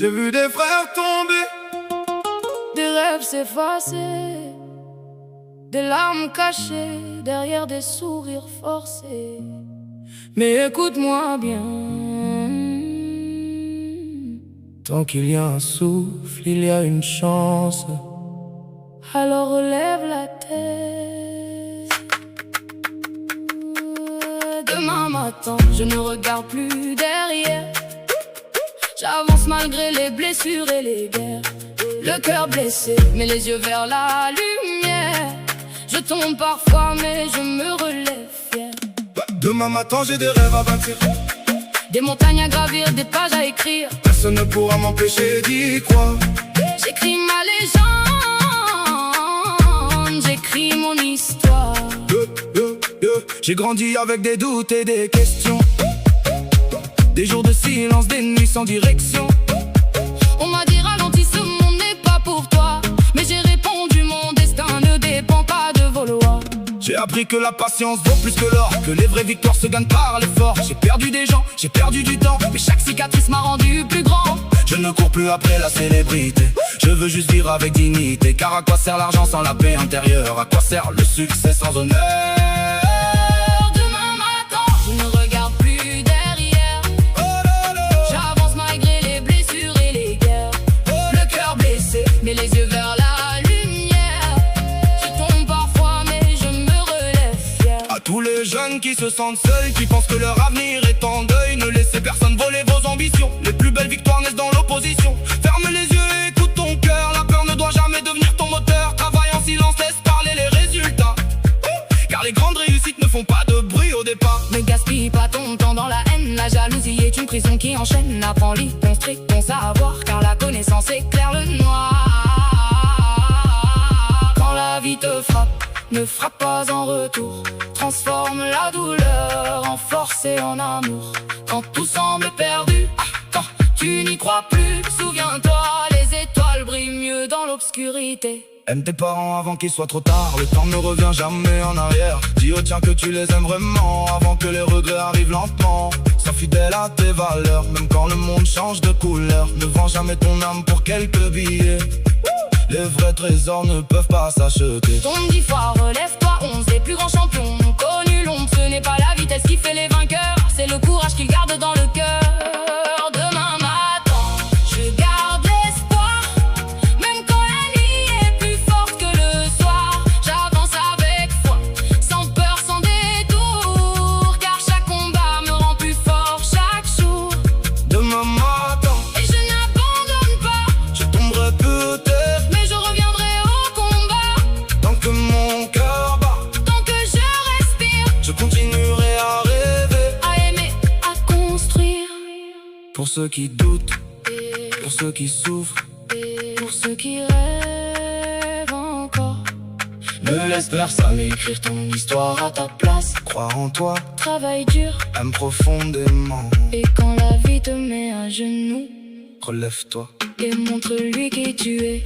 J'ai vu des frères tomber, des rêves s'effacer, des larmes cachées derrière des sourires forcés. Mais écoute-moi bien, tant qu'il y a un souffle, il y a une chance. Alors relève la tête. Demain m'attend, je ne regarde plus derrière. J'avance malgré les blessures et les guerres. Le cœur blessé, mais les yeux vers la lumière. Je tombe parfois, mais je me relève fier. Demain matin, j'ai des rêves à bâtir, des montagnes à gravir, des pages à écrire. Personne ne pourra m'empêcher d'y croire. J'écris ma légende, j'écris mon histoire. J'ai grandi avec des doutes et des questions, des jours de silence, des nuits sans direction. On m'a dit ralentis, ce monde n'est pas pour toi. Mais j'ai répondu, mon destin ne dépend pas de vos lois. J'ai appris que la patience vaut plus que l'or, que les vraies victoires se gagnent par l'effort. J'ai perdu des gens, j'ai perdu du temps, mais chaque cicatrice m'a rendu plus grand. Je ne cours plus après la célébrité, je veux juste vivre avec dignité. Car à quoi sert l'argent sans la paix intérieure? À quoi sert le succès sans honneur? Demain matin, je ne regarde plus derrière. J'avance malgré les blessures et les guerres. Le cœur blessé, mais les yeux vers la lumière. Je tombe parfois, mais je me relève fier. À tous les jeunes qui se sentent seuls, qui pensent que leur avenir est en deuil, ne laissez personne voler vos ambitions. Les plus belles victoires naissent dans l'opposition. Ferme les yeux et écoute ton cœur. La peur ne doit jamais devenir ton moteur. Travaille en silence, laisse parler les résultats. Car les grandes réussites ne font pas de bruit au départ. Ne gaspille pas ton temps dans la haine. La jalousie est une prison qui enchaîne. Apprends, lis, construis ton savoir, car la connaissance éclaire le noir. Quand la vie te frappe, ne frappe pas en retour. Transforme la douleur en force et en amour. Quand tout semble perdu, quand tu n'y crois plus, souviens-toi, les étoiles brillent mieux dans l'obscurité. Aime tes parents avant qu'il soit trop tard. Le temps ne revient jamais en arrière. Dis aux tiens que tu les aimes vraiment, avant que les regrets arrivent lentement. Sois fidèle à tes valeurs, même quand le monde change de couleur. Ne vends jamais ton âme pour quelques billets. Les vrais trésors ne peuvent pas s'acheter. Tombe 10 fois, relève-toi 11. Les plus grands champions ont connu l'ombre. Ce n'est pas la vitesse qui fait les vainqueurs, c'est le courage qu'ils gardent dans le cœur. Demain m'attend, je garde l'espoir, même quand la nuit est plus forte que le soir. J'avance avec foi, sans peur, sans détour, car chaque combat me rend plus fort chaque jour. Demain matin, Et je n'abandonne pas, je tomberai peut-être, mais je reviendrai au combat. tant que mon cœur bat, Tant que je respire, je continuerai à rêver. à aimer, à construire. Pour ceux qui doutent, pour ceux qui souffrent, Pour ceux qui rêvent encore, ne laisse personne écrire ton histoire à ta place. croire en toi, Travaille dur, aime profondément. et quand la vie te met à genoux, Relève-toi. et montre-lui qui tu es.